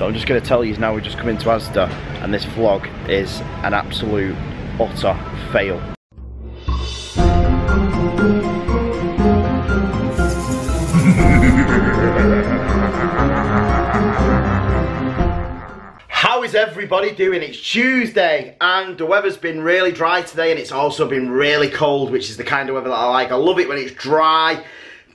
So I'm just going to tell you now, we've just come into Asda and this vlog is an absolute utter fail. How is everybody doing? It's Tuesday and the weather's been really dry today, and it's also been really cold, which is the kind of weather that I like. I love it when it's dry,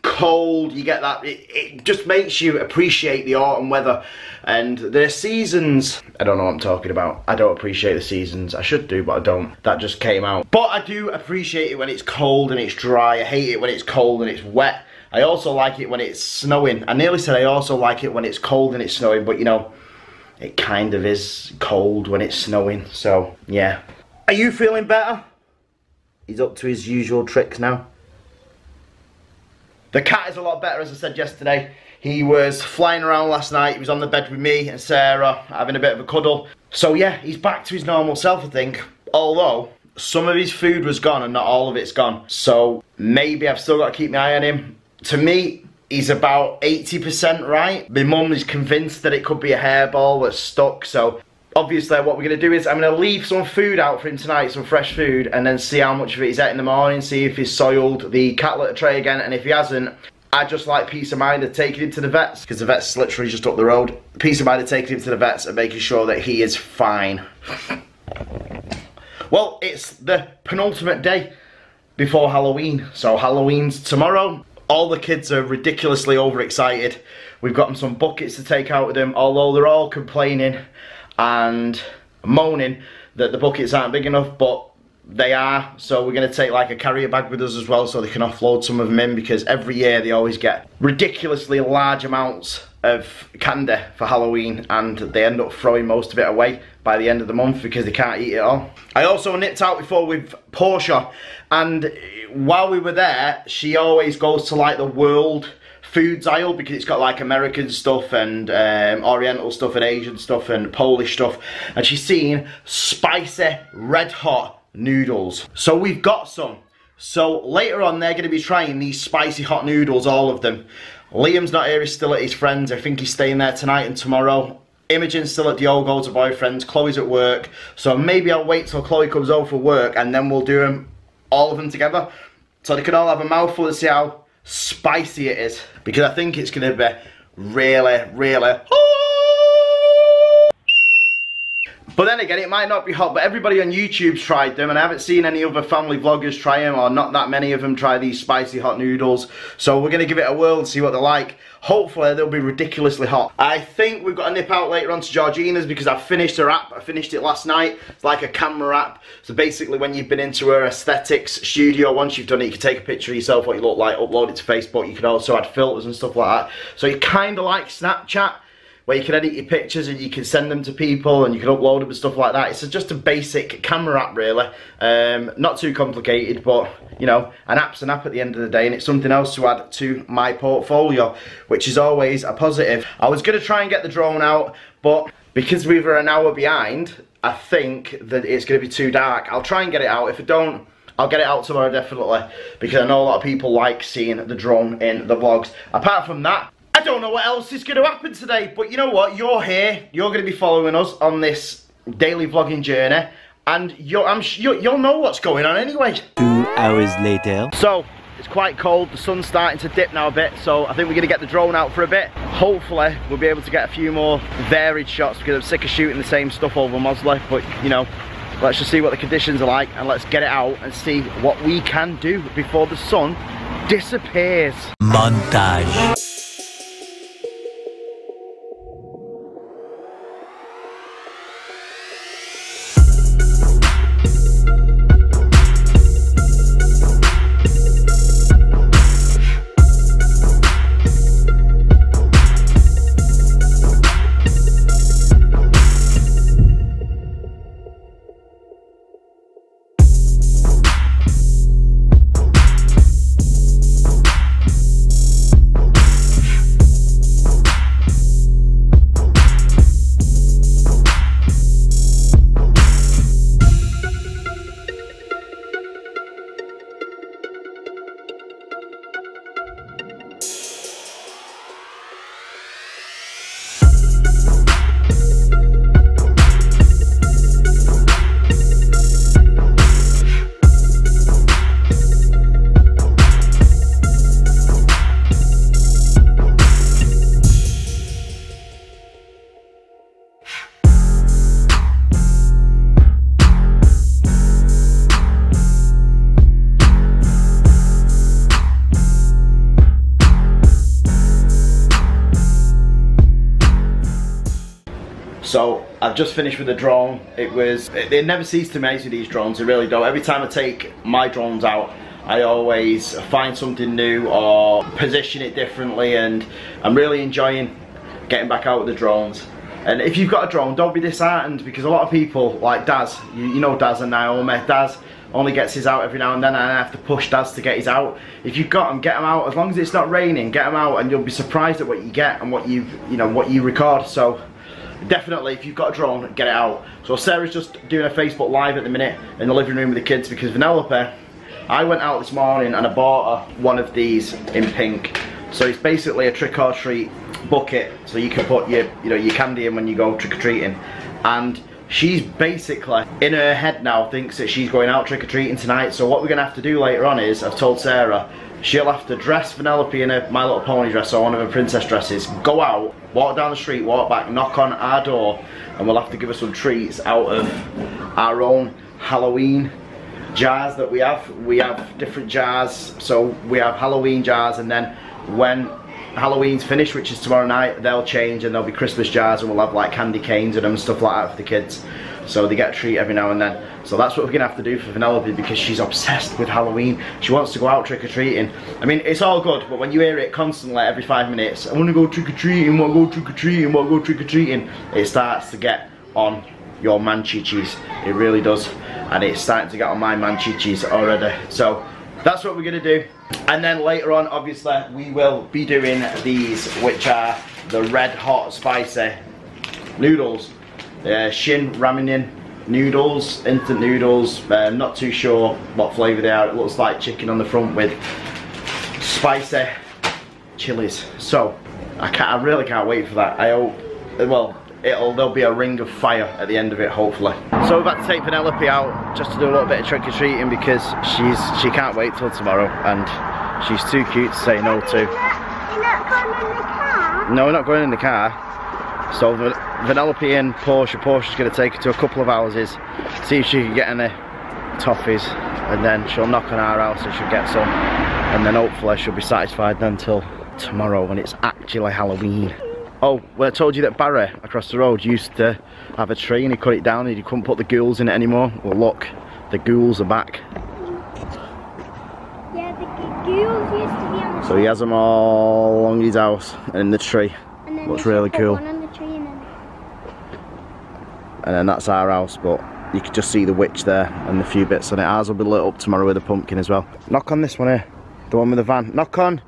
cold, you get that, it just makes you appreciate the autumn weather. And the seasons, I don't know what I'm talking about. I don't appreciate the seasons. I should do, but I don't. That just came out. But I do appreciate it when it's cold and it's dry. I hate it when it's cold and it's wet. I also like it when it's snowing. I nearly said I also like it when it's cold and it's snowing, but you know, it kind of is cold when it's snowing, so yeah. Are you feeling better? He's up to his usual tricks now. The cat is a lot better, as I said yesterday. He was flying around last night. He was on the bed with me and Sarah, having a bit of a cuddle. So yeah, he's back to his normal self, I think. Although, some of his food was gone and not all of it's gone. So maybe I've still got to keep my eye on him. To me, he's about 80% right. My mum is convinced that it could be a hairball that's stuck. So obviously what we're going to do is I'm going to leave some food out for him tonight, some fresh food, and then see how much of it he's ate in the morning, see if he's soiled the cat litter tray again, and if he hasn't, I just like peace of mind of taking him to the vets, because the vet's literally just up the road. Peace of mind of taking him to the vets and making sure that he is fine. Well, it's the penultimate day before Halloween, so Halloween's tomorrow. All the kids are ridiculously overexcited. We've got them some buckets to take out with them, although they're all complaining and moaning that the buckets aren't big enough, but they are. So we're going to take like a carrier bag with us as well, so they can offload some of them in, because every year they always get ridiculously large amounts of candy for Halloween, and they end up throwing most of it away by the end of the month because they can't eat it all. I also nipped out before with Portia, and while we were there, she always goes to like the world foods aisle, because it's got like American stuff and Oriental stuff and Asian stuff and Polish stuff, and she's seen spicy red hot noodles. So we've got some. So later on they're going to be trying these spicy hot noodles, all of them. Liam's not here, he's still at his friend's. I think he's staying there tonight and tomorrow. Imogen's still at the old go to boyfriend's. Chloe's at work, so maybe I'll wait till Chloe comes home from work and then we'll do them, all of them together, so they can all have a mouthful and see how spicy it is, because I think it's going to be really, really hot. But then again, it might not be hot, but everybody on YouTube's tried them, and I haven't seen any other family vloggers try them, or not that many of them try these spicy hot noodles. So we're going to give it a whirl and see what they're like. Hopefully they'll be ridiculously hot. I think we've got to nip out later on to Georgina's, because I've finished her app. I finished it last night. It's like a camera app. So basically when you've been into her aesthetics studio, once you've done it, you can take a picture of yourself, what you look like, upload it to Facebook. You can also add filters and stuff like that. So you kind of like Snapchat, where you can edit your pictures and you can send them to people and you can upload them and stuff like that. It's just a basic camera app, really. Not too complicated, but you know, an app's an app at the end of the day, and it's something else to add to my portfolio, which is always a positive. I was going to try and get the drone out, but because we were an hour behind, I think that it's going to be too dark. I'll try and get it out. If I don't, I'll get it out tomorrow definitely, because I know a lot of people like seeing the drone in the vlogs. Apart from that, I don't know what else is going to happen today, but you know what? You're here. You're going to be following us on this daily vlogging journey, and you'll know what's going on anyway. 2 hours later. So, it's quite cold. The sun's starting to dip now a bit, so I think we're going to get the drone out for a bit. Hopefully, we'll be able to get a few more varied shots, because I'm sick of shooting the same stuff over Mosley, but you know, let's just see what the conditions are like, and let's get it out and see what we can do before the sun disappears. Montage. So I've just finished with the drone. It never ceases to amaze me, these drones, they really don't. Every time I take my drones out, I always find something new or position it differently, and I'm really enjoying getting back out with the drones. And if you've got a drone, don't be disheartened, because a lot of people, like Daz, you know Daz and Naomi, Daz only gets his out every now and then, and I have to push Daz to get his out. If you've got them, get them out. As long as it's not raining, get them out, and you'll be surprised at what you get and what what you record. So definitely, if you've got a drone, get it out. So Sarah's just doing a Facebook Live at the minute in the living room with the kids, because Vanellope, I went out this morning and I bought her one of these in pink. So it's basically a trick or treat bucket, so you can put your your candy in when you go trick-or-treating. And she's basically, in her head now, thinks that she's going out trick-or-treating tonight. So what we're gonna have to do later on is, I've told Sarah, she'll have to dress Vanellope in a My Little Pony dress or one of her princess dresses, go out, walk down the street, walk back, knock on our door, and we'll have to give her some treats out of our own Halloween jars that we have. We have different jars, so we have Halloween jars, and then when Halloween's finished, which is tomorrow night, they'll change and there'll be Christmas jars, and we'll have like candy canes in them and stuff like that for the kids, so they get a treat every now and then. So that's what we're gonna have to do for Vanellope, because she's obsessed with Halloween. She wants to go out trick-or-treating. I mean, it's all good, but when you hear it constantly every 5 minutes, I want to go trick-or-treating, want to go trick-or-treating, want to go trick-or-treating, it starts to get on your man-chichis. It really does, and it's starting to get on my man-chichis already. So that's what we're gonna do. And then later on, obviously, we will be doing these, which are the red hot spicy noodles, shin ramen noodles, instant noodles. Not too sure what flavour they are. It looks like chicken on the front with spicy chilies. So I really can't wait for that. I hope, well, there'll be a ring of fire at the end of it, hopefully. So we've had to take Vanellope out just to do a little bit of trick-or-treating, because she can't wait till tomorrow, and she's too cute to say no to. You're not going in the car? No, we're not going in the car. So Vanellope and Portia's going to take her to a couple of houses, see if she can get any toffees, and then she'll knock on our house and she'll get some, and then hopefully she'll be satisfied then till tomorrow when it's actually Halloween. Oh, well, I told you that Barry across the road used to have a tree and he cut it down and he couldn't put the ghouls in it anymore. Well, look, the ghouls are back. Yeah, the ghouls used to be on the So he has them all along his house and in the tree. and then Looks really cool. One on the tree And then that's our house, but you can just see the witch there and a few bits on it. Ours will be lit up tomorrow with a pumpkin as well. Knock on this one here, the one with the van. Knock on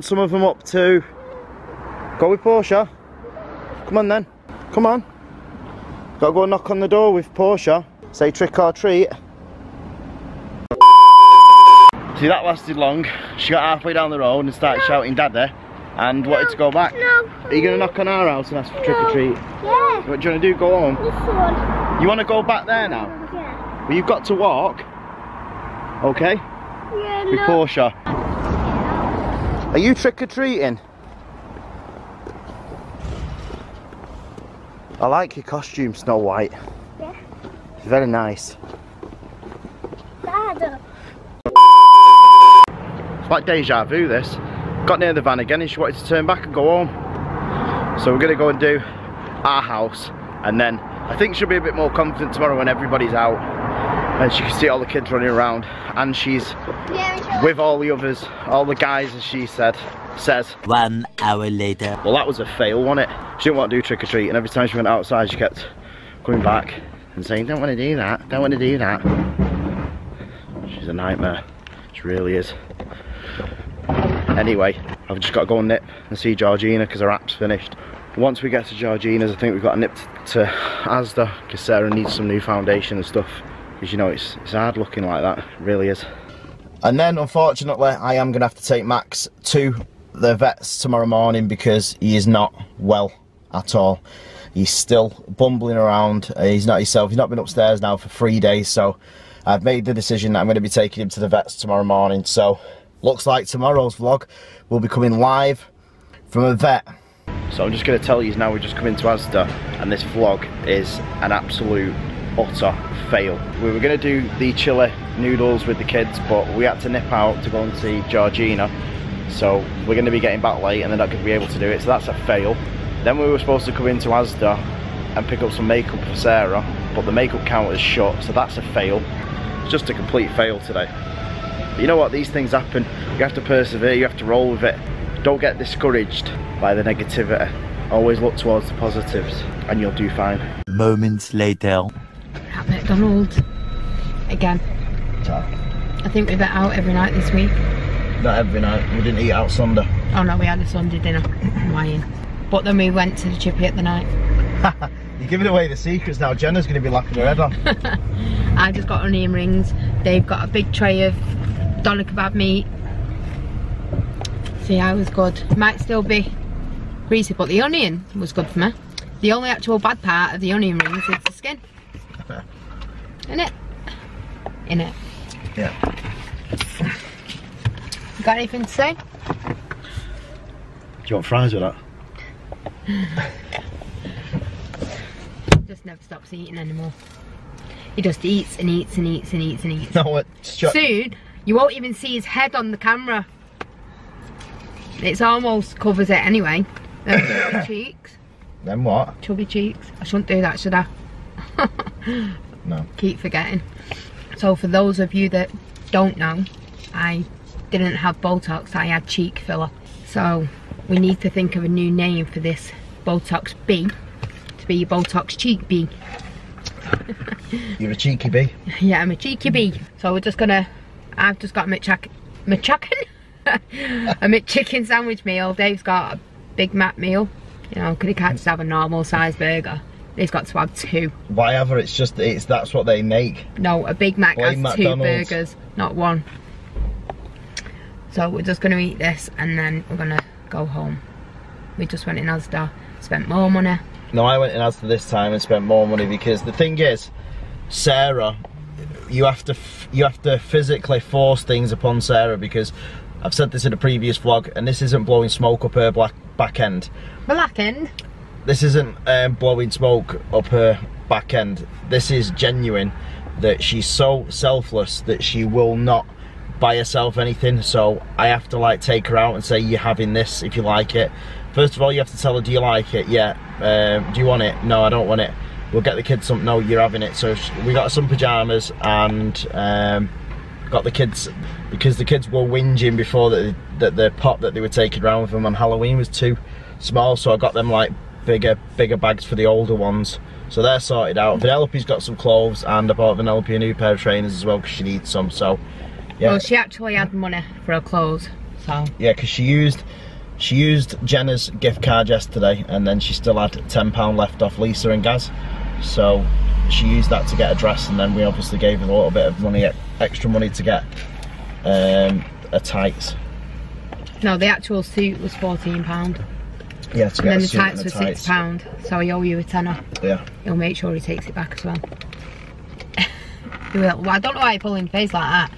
some of them up too. Go with Portia. Come on then. Come on. Gotta go and knock on the door with Portia. Say trick or treat. See, that lasted long. She got halfway down the road and started shouting Daddy and wanted to go back. No. Are you gonna knock on our house and ask for trick or treat? Yeah. What do you wanna do? Go home? This one. You wanna go back there now? Yeah. Well, you've got to walk. Okay? Yeah, With Portia. Are you trick or treating? I like your costume, Snow White. Yeah. It's very nice. Dad. It's like deja vu, this. Got near the van again and she wanted to turn back and go home. So we're going to go and do our house, and then I think she'll be a bit more confident tomorrow when everybody's out and she can see all the kids running around, and she's with all the others, all the guys, as she says. 1 hour later. Well, that was a fail, wasn't it? She didn't want to do trick or treat, and every time she went outside she kept coming back and saying, don't want to do that, don't want to do that. She's a nightmare, she really is. Anyway, I've just got to go and nip and see Georgina because her app's finished. Once we get to Georgina's, I think we've got to nip to Asda because Sarah needs some new foundation and stuff, because you know it's hard looking like that, it really is. And then unfortunately I am going to have to take Max to the vets tomorrow morning because he is not well at all. He's still bumbling around, he's not himself, he's not been upstairs now for 3 days, so I've made the decision that I'm going to be taking him to the vets tomorrow morning. So looks like tomorrow's vlog will be coming live from a vet. So I'm just going to tell you now, we've just come into Asda and this vlog is an absolute utter fail. We were going to do the chili noodles with the kids, but we had to nip out to go and see Georgina, so we're going to be getting back late and they're not going to be able to do it, so that's a fail. Then we were supposed to come into Asda and pick up some makeup for Sarah, but the makeup counter's shut, so that's a fail. It's just a complete fail today. But you know what, these things happen. You have to persevere, you have to roll with it. Don't get discouraged by the negativity. Always look towards the positives and you'll do fine. Moments later. At McDonald's. Again. I think we went out every night this week. Not every night, we didn't eat out Sunday. Oh no, we had a Sunday dinner. I'm lying. But then we went to the chippy at the night. You're giving away the secrets now. Jenna's going to be laughing her head on. I just got onion rings. They've got a big tray of doner kebab meat. See, I was good. Might still be greasy, but the onion was good for me. The only actual bad part of the onion rings is the skin. Innit? Innit? Yeah. You got anything to say? Do you want fries with that? Just never stops eating anymore. He just eats and eats and eats and eats and eats. No, what? Soon, you won't even see his head on the camera. It's almost covers it anyway. Them chubby cheeks. Then what? Chubby cheeks. I shouldn't do that, should I? No. Keep forgetting. So for those of you that don't know, I didn't have Botox, I had cheek filler. So we need to think of a new name for this Botox bee to be Botox cheek bee. You're a cheeky bee. Yeah, I'm a cheeky bee. So we're just gonna, I've just got a McChicken sandwich meal. Dave's got a Big Mac meal. You know, because he can't just have a normal size burger. He's got to have 2. Whatever, that's what they make. No, a Big Mac has McDonald's. 2 burgers, not 1. So we're just gonna eat this and then we're gonna go home. We just went in Asda, spent more money. No, I went in Asda this time and spent more money because the thing is, Sarah, you have to physically force things upon Sarah, because I've said this in a previous vlog, and this isn't blowing smoke up her back end. Black end? This isn't blowing smoke up her back end. This is genuine, that she's so selfless that she will not buy herself anything. So I have to like take her out and say, you're having this if you like it. First of all, you have to tell her, do you like it? Yeah. Do you want it? No, I don't want it. We'll get the kids some. No, you're having it. So we got some pajamas and got the kids, because the kids were whinging before that the pot that they were taking around with them on Halloween was too small. So I got them like bigger bags for the older ones. So they're sorted out. Vanellope's got some clothes, and I bought Vanellope a new pair of trainers as well because she needs some. So yeah. Well, she actually had money for her clothes, so. Yeah, because she used Jenna's gift card yesterday, and then she still had £10 left off Lisa and Gaz. So she used that to get a dress, and then we obviously gave her a little bit of money, extra money to get a tights. No, the actual suit was £14. Yeah, to get and then a the suit tights and were a tights. £6, so I owe you a tenner. Yeah. He'll make sure he takes it back as well. He will. Well, I don't know why he pulled in face like that.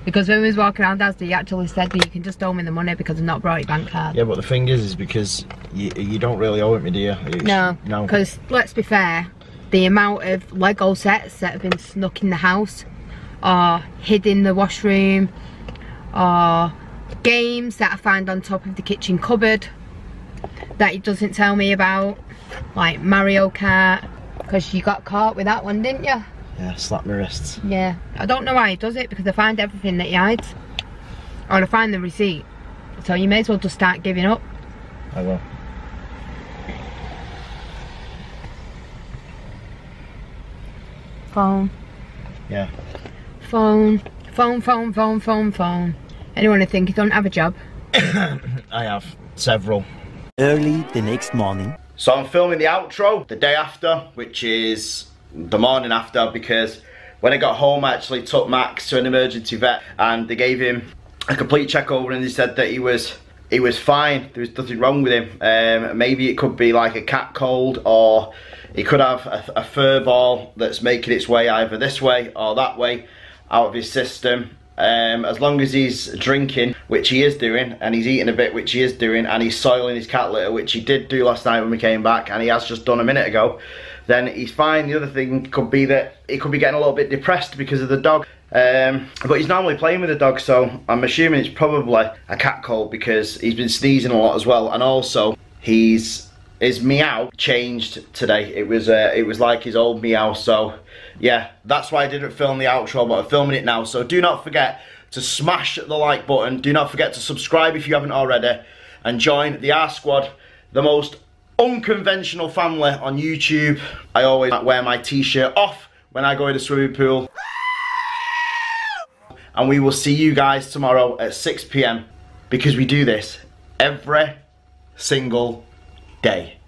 Because when we was walking around Asda, he actually said that you can just owe me the money because I've not brought your bank card. Yeah, but the thing is because you don't really owe it me, do you? No, because let's be fair, the amount of Lego sets that have been snuck in the house, or hid in the washroom, or games that I find on top of the kitchen cupboard that he doesn't tell me about, like Mario Kart, because you got caught with that one, didn't you? Yeah, slap my wrists. Yeah, I don't know why he does it, because I find everything that he hides. Or I find the receipt. So you may as well just start giving up. I will. Phone. Yeah. Phone. Phone. Anyone who think you don't have a job? I have several. Early the next morning. So I'm filming the outro the day after, which is the morning after, because when I got home I actually took Max to an emergency vet and they gave him a complete check over, and they said that he was fine. There was nothing wrong with him. Maybe it could be like a cat cold, or he could have a fur ball that's making its way either this way or that way out of his system. As long as he's drinking, which he is doing, and he's eating a bit, which he is doing, and he's soiling his cat litter, which he did do last night when we came back, and he has just done a minute ago, then he's fine. The other thing could be that he could be getting a little bit depressed because of the dog. But he's normally playing with the dog, so I'm assuming it's probably a cat cold because he's been sneezing a lot as well, and also he's his meow changed today. It was like his old meow, so yeah, that's why I didn't film the outro, but I'm filming it now. So do not forget to smash the like button. Do not forget to subscribe if you haven't already, and join the R Squad, the most unconventional family on YouTube. I always wear my t-shirt off when I go in the swimming pool. And we will see you guys tomorrow at 6 PM, because we do this every single day.